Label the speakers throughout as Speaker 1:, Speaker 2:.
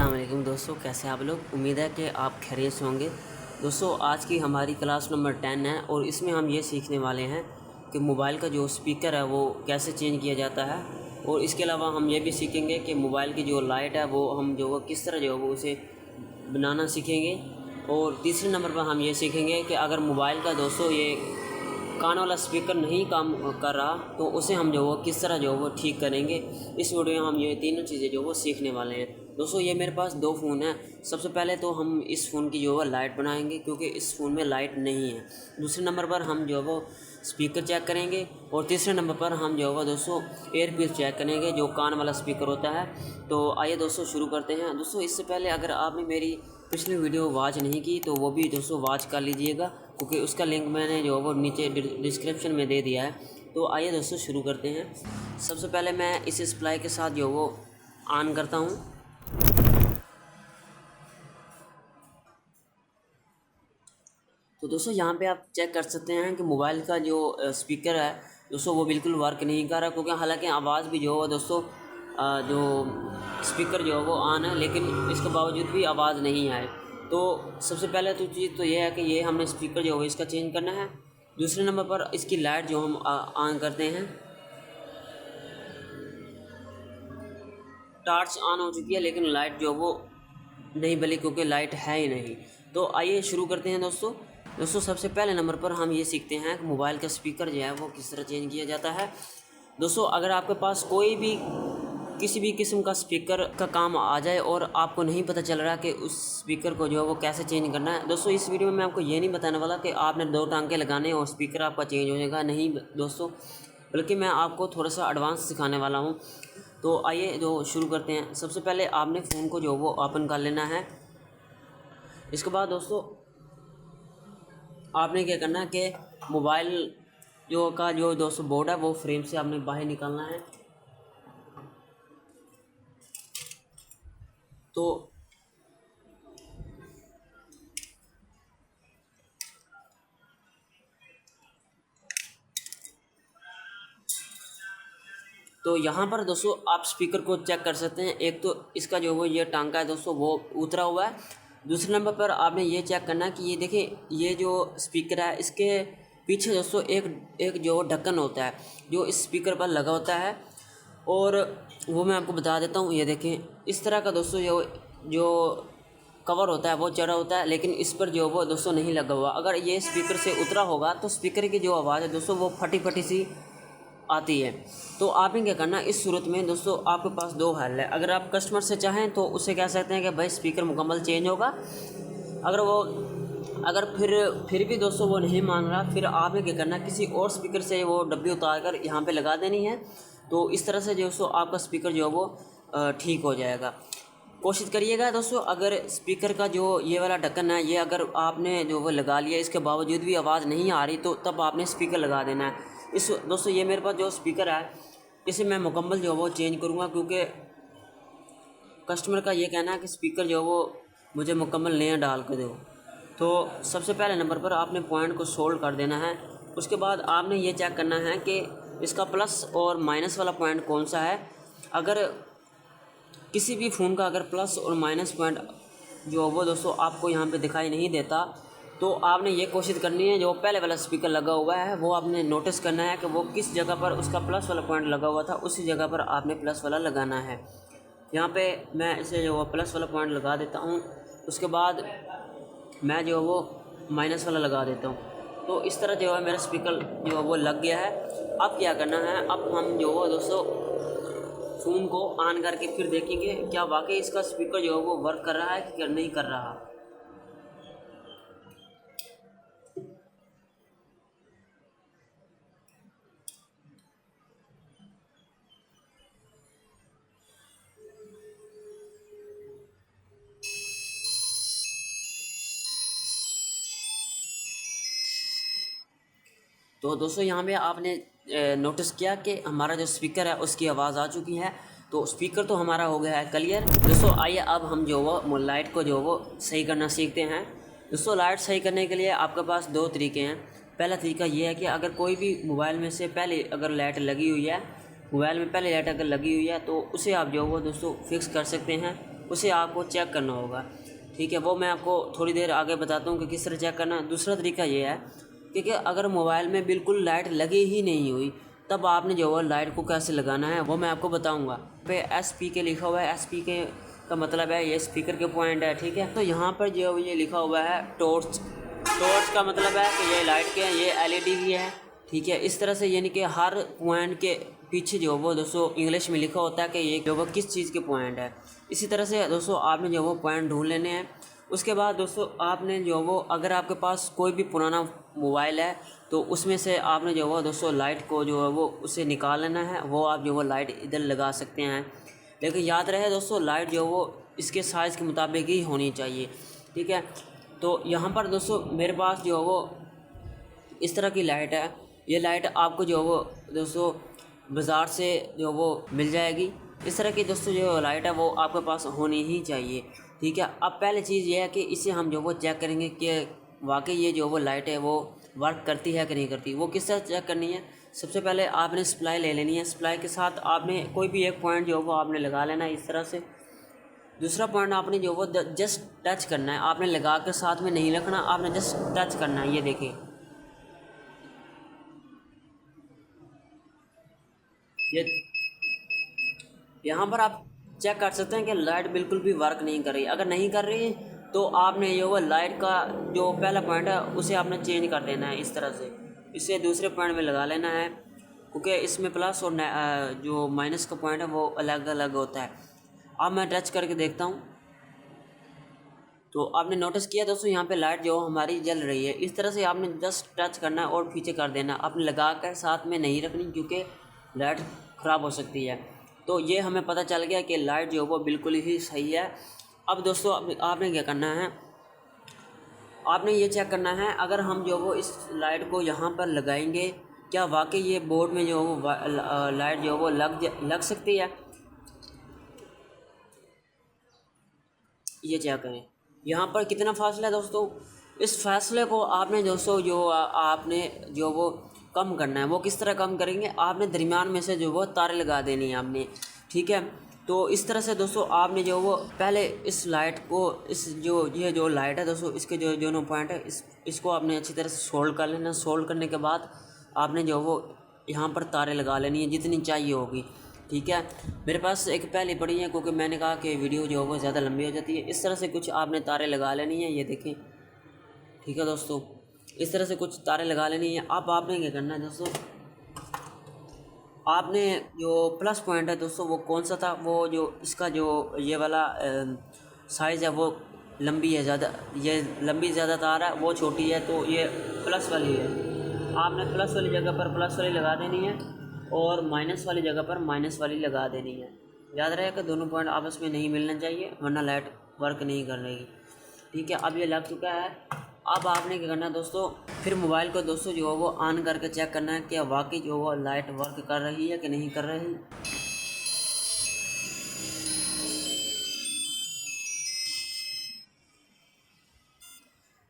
Speaker 1: अस्सलाम वालेकुम दोस्तों, कैसे आप लोग। उम्मीद है कि आप खैरियत से होंगे। दोस्तों आज की हमारी क्लास नंबर 10 है और इसमें हम ये सीखने वाले हैं कि मोबाइल का जो स्पीकर है वो कैसे चेंज किया जाता है। और इसके अलावा हम ये भी सीखेंगे कि मोबाइल की जो लाइट है वो हम जो वो किस तरह जो वो उसे बनाना सीखेंगे। और तीसरे नंबर पर हम ये सीखेंगे कि अगर मोबाइल का दोस्तों ये कान वाला स्पीकर नहीं काम कर रहा तो उसे हम जो वो किस तरह जो वो ठीक करेंगे। इस वीडियो में हम ये तीनों चीज़ें जो वो सीखने वाले हैं। दोस्तों ये मेरे पास दो फ़ोन हैं। सबसे पहले तो हम इस फ़ोन की जो है लाइट बनाएंगे क्योंकि इस फ़ोन में लाइट नहीं है। दूसरे नंबर पर हम जो वो स्पीकर चेक करेंगे और तीसरे नंबर पर हम जो है दोस्तों एयरपीस चेक करेंगे जो कान वाला स्पीकर होता है। तो आइए दोस्तों शुरू करते हैं। दोस्तों इससे पहले अगर आपने मेरी पिछली वीडियो वॉच नहीं की तो वो भी दोस्तों वॉच कर लीजिएगा क्योंकि उसका लिंक मैंने जो वो नीचे डिस्क्रिप्शन में दे दिया है। तो आइए दोस्तों शुरू करते हैं। सबसे पहले मैं इस सप्लाई के साथ जो वो ऑन करता हूँ। तो दोस्तों यहाँ पे आप चेक कर सकते हैं कि मोबाइल का जो स्पीकर है दोस्तों वो बिल्कुल वर्क नहीं कर रहा क्योंकि हालांकि आवाज़ भी जो है दोस्तों जो स्पीकर जो है वो ऑन है लेकिन इसके बावजूद भी आवाज़ नहीं आए। तो सबसे पहले तो चीज़ तो ये है कि ये हमने स्पीकर जो है इसका चेंज करना है। दूसरे नंबर पर इसकी लाइट जो हम ऑन करते हैं, टार्च ऑन हो चुकी है लेकिन लाइट जो वो नहीं बली क्योंकि लाइट है ही नहीं। तो आइए शुरू करते हैं दोस्तों सबसे पहले नंबर पर हम ये सीखते हैं कि मोबाइल का स्पीकर जो है वो किस तरह चेंज किया जाता है। दोस्तों अगर आपके पास कोई भी किसी भी किस्म का स्पीकर का काम आ जाए और आपको नहीं पता चल रहा कि उस स्पीकर को जो है वो कैसे चेंज करना है, दोस्तों इस वीडियो में मैं आपको ये नहीं बताने वाला कि आपने दो टांके लगाने और स्पीकर आपका चेंज हो जाएगा, नहीं दोस्तों, बल्कि मैं आपको थोड़ा सा एडवांस सिखाने वाला हूँ। तो आइए जो शुरू करते हैं। सबसे पहले आपने फ़ोन को जो वो ओपन कर लेना है। इसके बाद दोस्तों आपने क्या करना है कि मोबाइल जो दोस्तों बोर्ड है वो फ्रेम से आपने बाहर निकालना है। तो यहाँ पर दोस्तों आप स्पीकर को चेक कर सकते हैं। एक तो इसका जो वो ये टांका है दोस्तों वो उतरा हुआ है। दूसरे नंबर पर आपने ये चेक करना है कि ये देखिए ये जो स्पीकर है इसके पीछे दोस्तों एक जो ढक्कन होता है जो इस स्पीकर पर लगा होता है और वो मैं आपको बता देता हूँ। ये देखें इस तरह का दोस्तों जो कवर होता है वो चढ़ा होता है लेकिन इस पर जो वो दोस्तों नहीं लगा हुआ। अगर ये स्पीकर से उतरा होगा तो स्पीकर की जो आवाज़ है दोस्तों वो फटी फटी सी आती है। तो आपने क्या करना इस सूरत में दोस्तों आपके पास दो हल है। अगर आप कस्टमर से चाहें तो उससे कह सकते हैं कि भाई स्पीकर मुकम्मल चेंज होगा। अगर फिर भी दोस्तों वो नहीं मान रहा, फिर आपने क्या करना किसी और स्पीकर से वो डब्बी उतार कर यहाँ पे लगा देनी है। तो इस तरह से दोस्तों आपका स्पीकर जो है वो ठीक हो जाएगा। कोशिश करिएगा दोस्तों अगर स्पीकर का जो ये वाला ढक्कन है ये अगर आपने जो वो लगा लिया इसके बावजूद भी आवाज़ नहीं आ रही तो तब आपने स्पीकर लगा देना है। इस दोस्तों ये मेरे पास जो स्पीकर है इसे मैं मुकम्मल जो वो चेंज करूँगा क्योंकि कस्टमर का ये कहना है कि स्पीकर जो वो मुझे मुकम्मल नया डाल कर दो। तो सबसे पहले नंबर पर आपने पॉइंट को सोल्व कर देना है। उसके बाद आपने ये चेक करना है कि इसका प्लस और माइनस वाला पॉइंट कौन सा है। अगर किसी भी फ़ोन का अगर प्लस और माइनस पॉइंट जो वो दोस्तों आपको यहाँ पे दिखाई नहीं देता तो आपने ये कोशिश करनी है जो पहले वाला स्पीकर लगा हुआ है वो आपने नोटिस करना है कि वो किस जगह पर उसका प्लस वाला पॉइंट लगा हुआ था, उसी जगह पर आपने प्लस वाला लगाना है। यहाँ पे मैं इसे जो प्लस वाला पॉइंट लगा देता हूँ, उसके बाद मैं जो वो माइनस वाला लगा देता हूँ। तो इस तरह जो है मेरा स्पीकर जो वो लग गया है। अब क्या करना है, अब हम जो वो दोस्तों फ़ोन को ऑन करके फिर देखेंगे क्या वाकई इसका स्पीकर जो है वो वर्क कर रहा है कि नहीं कर रहा। तो दोस्तों यहाँ पे आपने नोटिस किया कि हमारा जो स्पीकर है उसकी आवाज़ आ चुकी है। तो स्पीकर तो हमारा हो गया है क्लियर। दोस्तों आइए अब हम जो वो लाइट को जो वो सही करना सीखते हैं। दोस्तों लाइट सही करने के लिए आपके पास दो तरीके हैं। पहला तरीका ये है कि अगर कोई भी मोबाइल में से पहले अगर लाइट लगी हुई है, मोबाइल में पहले लाइट अगर लगी हुई है तो उसे आप जो वो दोस्तों फिक्स कर सकते हैं। उसे आपको चेक करना होगा। ठीक है, वो मैं आपको थोड़ी देर आगे बताता हूँ कि किस तरह चेक करना है। दूसरा तरीका ये है कि अगर मोबाइल में बिल्कुल लाइट लगी ही नहीं हुई, तब आपने जो है लाइट को कैसे लगाना है वो मैं आपको बताऊँगा। पे SPK लिखा हुआ है, SPK का मतलब है ये स्पीकर के पॉइंट है। ठीक है, तो यहाँ पर जो ये लिखा हुआ है टॉर्च, टॉर्च का मतलब है कि ये लाइट के हैं, ये LED की है। ठीक है, इस तरह से यानी कि हर पॉइंट के पीछे जो वो दोस्तों इंग्लिश में लिखा होता है कि ये जो वो किस चीज़ के पॉइंट है। इसी तरह से दोस्तों आपने जो वो पॉइंट ढूंढ लेने हैं। उसके बाद दोस्तों आपने जो वो, अगर आपके पास कोई भी पुराना मोबाइल है तो उसमें से आपने जो वो दोस्तों लाइट को जो है वो उसे निकाल लेना है। वो आप जो वो लाइट इधर लगा सकते हैं, लेकिन याद रहे दोस्तों लाइट जो वो इसके साइज़ के मुताबिक ही होनी चाहिए। ठीक है, तो यहाँ पर दोस्तों मेरे पास जो वो इस तरह की लाइट है। ये लाइट आपको जो वो दोस्तों बाज़ार से जो वो मिल जाएगी। इस तरह की दोस्तों जो लाइट है वो आपके पास होनी ही चाहिए। ठीक है, अब पहले चीज़ ये है कि इसे हम जो वो चेक करेंगे कि वाकई ये जो वो लाइट है वो वर्क करती है कि नहीं करती। वो किस तरह चेक करनी है, सबसे पहले आपने सप्लाई ले लेनी है। सप्लाई के साथ आपने कोई भी एक पॉइंट जो वो आपने लगा लेना है इस तरह से। दूसरा पॉइंट आपने जो वो जस्ट टच करना है, आपने लगा कर साथ में नहीं रखना, आपने जस्ट टच करना है। ये देखिए, ये यहाँ पर आप चेक कर सकते हैं कि लाइट बिल्कुल भी वर्क नहीं कर रही। अगर नहीं कर रही तो आपने जो वो लाइट का जो पहला पॉइंट है उसे आपने चेंज कर देना है इस तरह से। इसे दूसरे पॉइंट में लगा लेना है, क्योंकि इसमें प्लस और जो माइनस का पॉइंट है वो अलग अलग होता है। अब मैं टच करके देखता हूँ, तो आपने नोटिस किया दोस्तों यहाँ पे लाइट जो हमारी जल रही है। इस तरह से आपने जस्ट टच करना है और पीछे कर देना। आपने लगा कर साथ में नहीं रखनी, क्योंकि लाइट ख़राब हो सकती है। तो ये हमें पता चल गया कि लाइट जो वो बिल्कुल ही सही है। अब दोस्तों आपने क्या करना है, आपने ये चेक करना है अगर हम जो वो इस लाइट को यहाँ पर लगाएंगे, क्या वाकई ये बोर्ड में जो वो लाइट जो वो लग सकती है। ये चेक करें यहाँ पर कितना फासला है दोस्तों। इस फासले को आपने दोस्तों जो आपने जो वो कम करना है। वो किस तरह कम करेंगे, आपने दरमियान में से जो वो तारे लगा देनी है आपने। ठीक है, तो इस तरह से दोस्तों आपने जो वो पहले इस लाइट को, इस जो ये जो लाइट है दोस्तों, इसके जो दोनों पॉइंट है इसको आपने अच्छी तरह से सोल्ड कर लेना। सोल्ड करने के बाद आपने जो वो यहाँ पर तारे लगा लेनी है जितनी चाहिए होगी। ठीक है, मेरे पास एक पहले पड़ी है, क्योंकि मैंने कहा कि वीडियो जो है वो ज़्यादा लंबी हो जाती है। इस तरह से कुछ आपने तारे लगा लेनी है, ये देखें। ठीक है दोस्तों, इस तरह से कुछ तारे लगा लेनी है। अब आपने क्या करना है दोस्तों, आपने जो प्लस पॉइंट है दोस्तों वो कौन सा था, वो जो इसका जो ये वाला साइज़ है वो लंबी है ज़्यादा, ये लंबी ज़्यादा तार है, वो छोटी है, तो ये प्लस वाली है। आपने प्लस वाली जगह पर प्लस वाली लगा देनी है और माइनस वाली जगह पर माइनस वाली लगा देनी है। याद रहे कि दोनों पॉइंट आपस में नहीं मिलना चाहिए, वरना लाइट वर्क नहीं कर रही। ठीक है, अब ये लग चुका है। अब आपने क्या करना है दोस्तों, फिर मोबाइल को दोस्तों जो है वो ऑन करके चेक करना है कि वाकई जो वो लाइट वर्क कर रही है कि नहीं कर रही।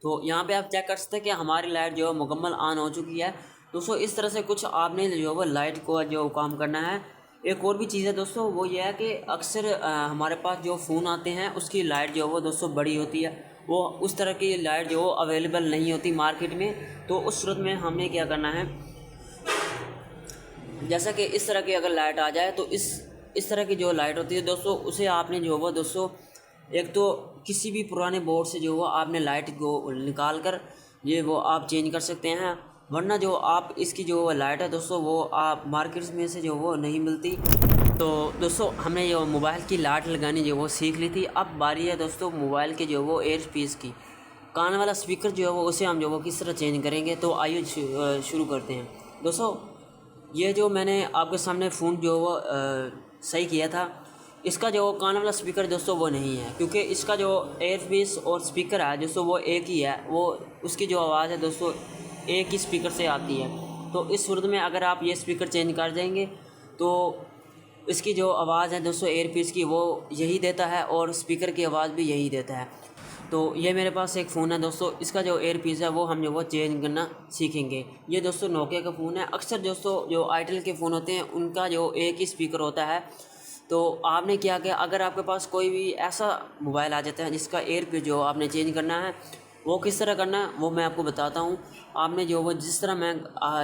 Speaker 1: तो यहाँ पे आप चेक कर सकते हैं कि हमारी लाइट जो है मुकम्मल ऑन हो चुकी है दोस्तों। इस तरह से कुछ आपने जो है वो लाइट को जो काम करना है। एक और भी चीज़ है दोस्तों, वो ये है कि अक्सर हमारे पास जो फ़ोन आते हैं उसकी लाइट जो है वो दोस्तों बड़ी होती है, वो उस तरह की लाइट जो अवेलेबल नहीं होती मार्केट में। तो उस सूरत में हमने क्या करना है, जैसा कि इस तरह की अगर लाइट आ जाए तो इस तरह की जो लाइट होती है दोस्तों, उसे आपने जो वो दोस्तों एक तो किसी भी पुराने बोर्ड से जो वो आपने लाइट को निकाल कर ये वो आप चेंज कर सकते हैं, वरना जो आप इसकी जो लाइट है दोस्तों वो आप मार्केट में से जो वो नहीं मिलती। तो दोस्तों हमने जो मोबाइल की लाइट लगानी जो वो सीख ली थी। अब बारी है दोस्तों मोबाइल के जो वो एयरपीस की, कान वाला स्पीकर जो है वो उसे हम जो वो किस तरह चेंज करेंगे। तो आइए शुरू करते हैं दोस्तों। ये जो मैंने आपके सामने फ़ोन जो वो सही किया था, इसका जो कान वाला स्पीकर दोस्तों वो नहीं है, क्योंकि इसका जो एयरपीस और स्पीकर है दोस्तों वो एक ही है। वो उसकी जो आवाज़ है दोस्तों एक ही स्पीकर से आती है। तो इस सूरत में अगर आप ये स्पीकर चेंज कर देंगे तो इसकी जो आवाज़ है दोस्तों एयरपीस की वो यही देता है और स्पीकर की आवाज़ भी यही देता है। तो ये मेरे पास एक फ़ोन है दोस्तों, इसका जो एयरपीस है वो हम जो वो चेंज करना सीखेंगे। ये दोस्तों नोकिया का फ़ोन है। अक्सर दोस्तों जो आईटेल के फ़ोन होते हैं उनका जो एक ही स्पीकर होता है, तो आपने क्या किया, अगर आपके पास कोई भी ऐसा मोबाइल आ जाता है जिसका एयरपीस जो आपने चेंज करना है, वो किस तरह करना है वो मैं आपको बताता हूँ। आपने जो वो जिस तरह मैं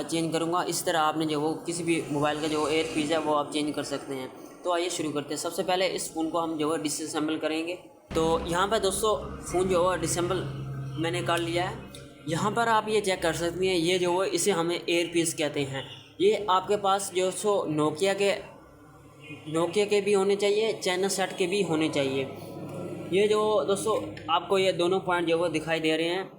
Speaker 1: चेंज करूँगा इस तरह आपने जो वो किसी भी मोबाइल का जो एयरपीस है वो आप चेंज कर सकते हैं। तो आइए शुरू करते हैं। सबसे पहले इस फ़ोन को हम जो है डिसअसेंबल करेंगे। तो यहाँ पर दोस्तों फ़ोन जो है डिसअसेंबल मैंने कर लिया है। यहाँ पर आप ये चेक कर सकती हैं, ये जो है इसे हमें एयरपीस कहते हैं। ये आपके पास जो सो नोकिया के भी होने चाहिए, चाइना सेट के भी होने चाहिए। ये जो दोस्तों आपको ये दोनों पॉइंट जो वो दिखाई दे रहे हैं,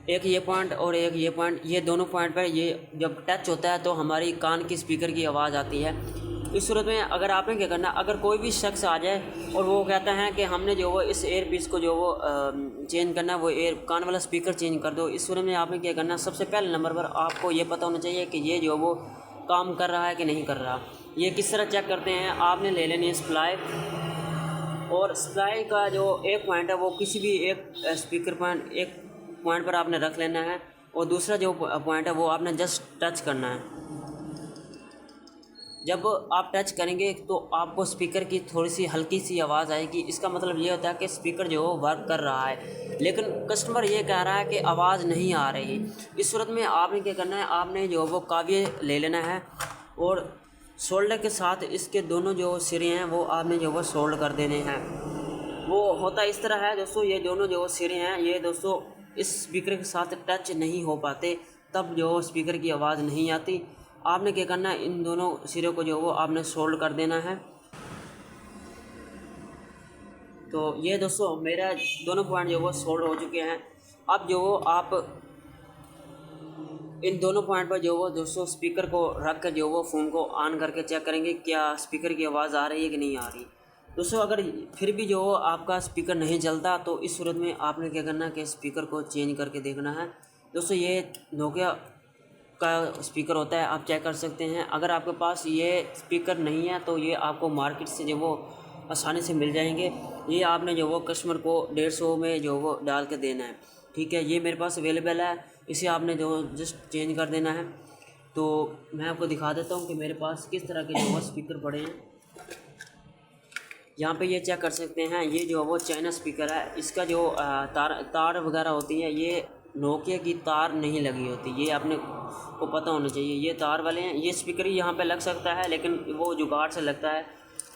Speaker 1: एक ये पॉइंट और एक ये पॉइंट, ये दोनों पॉइंट पर ये जब टच होता है तो हमारी कान की स्पीकर की आवाज़ आती है। इस सूरत में अगर आपने क्या करना, अगर कोई भी शख्स आ जाए और वो कहता है कि हमने जो वो इस एयर पीस को जो वो चेंज करना है, वो कान वाला स्पीकर चेंज कर दो, इस सूरत में आपने क्या करना, सबसे पहले नंबर पर आपको ये पता होना चाहिए कि ये जो वो काम कर रहा है कि नहीं कर रहा। ये किस तरह चेक करते हैं, आपने ले लेनी है सप्लाई, और सप्लाई का जो एक पॉइंट है वो किसी भी एक स्पीकर पॉइंट एक पॉइंट पर आपने रख लेना है, और दूसरा जो पॉइंट है वो आपने जस्ट टच करना है। जब आप टच करेंगे तो आपको स्पीकर की थोड़ी सी हल्की सी आवाज़ आएगी। इसका मतलब ये होता है कि स्पीकर जो है वर्क कर रहा है, लेकिन कस्टमर ये कह रहा है कि आवाज़ नहीं आ रही। इस सूरत में आपने क्या करना है, आपने जो वो काव्य ले लेना है और शोल्डर के साथ इसके दोनों जो सिरे हैं वो आपने जो वो सोल्ड कर देने हैं। वो होता इस तरह है दोस्तों, ये दोनों जो सिरे हैं ये दोस्तों इस स्पीकर के साथ टच नहीं हो पाते, तब जो स्पीकर की आवाज़ नहीं आती। आपने क्या करना है, इन दोनों सिरों को जो वो आपने सोल्ड कर देना है। तो ये दोस्तों मेरा दोनों पॉइंट जो वो सोल्ड हो चुके हैं। अब जो वो आप इन दोनों पॉइंट पर जो वो दोस्तों स्पीकर को रख कर जो वो फ़ोन को ऑन करके चेक करेंगे क्या स्पीकर की आवाज़ आ रही है कि नहीं आ रही। दोस्तों अगर फिर भी जो आपका स्पीकर नहीं चलता तो इस सूरत में आपने क्या करना है कि स्पीकर को चेंज करके देखना है। दोस्तों ये नोकिया का स्पीकर होता है, आप चेक कर सकते हैं। अगर आपके पास ये स्पीकर नहीं है तो ये आपको मार्केट से जो वो आसानी से मिल जाएंगे। ये आपने जो वो कस्टमर को 150 में जो वो डाल के देना है, ठीक है। ये मेरे पास अवेलेबल है, इसे आपने जो जस्ट चेंज कर देना है। तो मैं आपको दिखा देता हूँ कि मेरे पास किस तरह के जो वो स्पीकर पड़े हैं। यहाँ पे ये चेक कर सकते हैं, ये जो वो चाइना स्पीकर है, इसका जो तार वगैरह होती है ये नोकिया की तार नहीं लगी होती, ये आपने को पता होना चाहिए। ये तार वाले हैं, ये स्पीकर ही यहाँ पे लग सकता है, लेकिन वो जुगाड़ से लगता है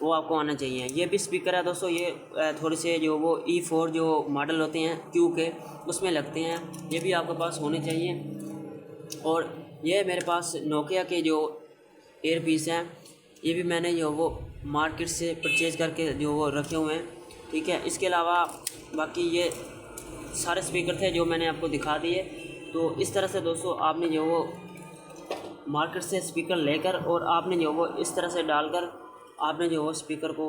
Speaker 1: वो आपको आना चाहिए। ये भी स्पीकर है दोस्तों, ये थोड़े से जो वो E4 जो मॉडल होते हैं Q के, उसमें लगते हैं, ये भी आपके पास होने चाहिए। और ये मेरे पास नोकिया के जो एयर पीस हैं, ये भी मैंने जो वो मार्केट से परचेज करके जो वो रखे हुए हैं, ठीक है। इसके अलावा बाकी ये सारे स्पीकर थे जो मैंने आपको दिखा दिए। तो इस तरह से दोस्तों आपने जो वो मार्केट से स्पीकर लेकर और आपने जो वो इस तरह से डालकर आपने जो वो स्पीकर को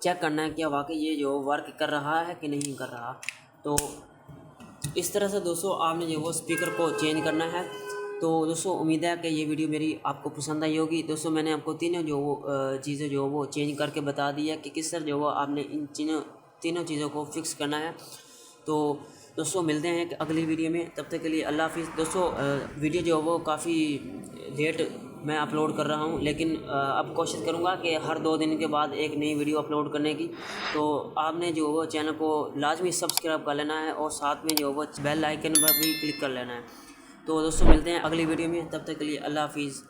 Speaker 1: चेक करना है कि वाकई ये जो वर्क कर रहा है कि नहीं कर रहा। तो इस तरह से दोस्तों आपने जो वो स्पीकर को चेंज करना है। तो दोस्तों उम्मीद है कि ये वीडियो मेरी आपको पसंद आई होगी। दोस्तों मैंने आपको तीनों जो वो चीज़ें जो वो चेंज करके बता दी है कि किस तरह जो वो आपने इन तीनों चीज़ों को फिक्स करना है। तो दोस्तों मिलते हैं एक अगली वीडियो में, तब तक के लिए अल्लाह हाफिज़। दोस्तों वीडियो जो वो काफ़ी लेट मैं अपलोड कर रहा हूं, लेकिन अब कोशिश करूंगा कि हर 2 दिन के बाद एक नई वीडियो अपलोड करने की। तो आपने जो वो चैनल को लाजमी सब्सक्राइब कर लेना है और साथ में जो वो बेल आइकन पर भी क्लिक कर लेना है। तो दोस्तों मिलते हैं अगली वीडियो में, तब तक के लिए अल्लाह हाफिज़।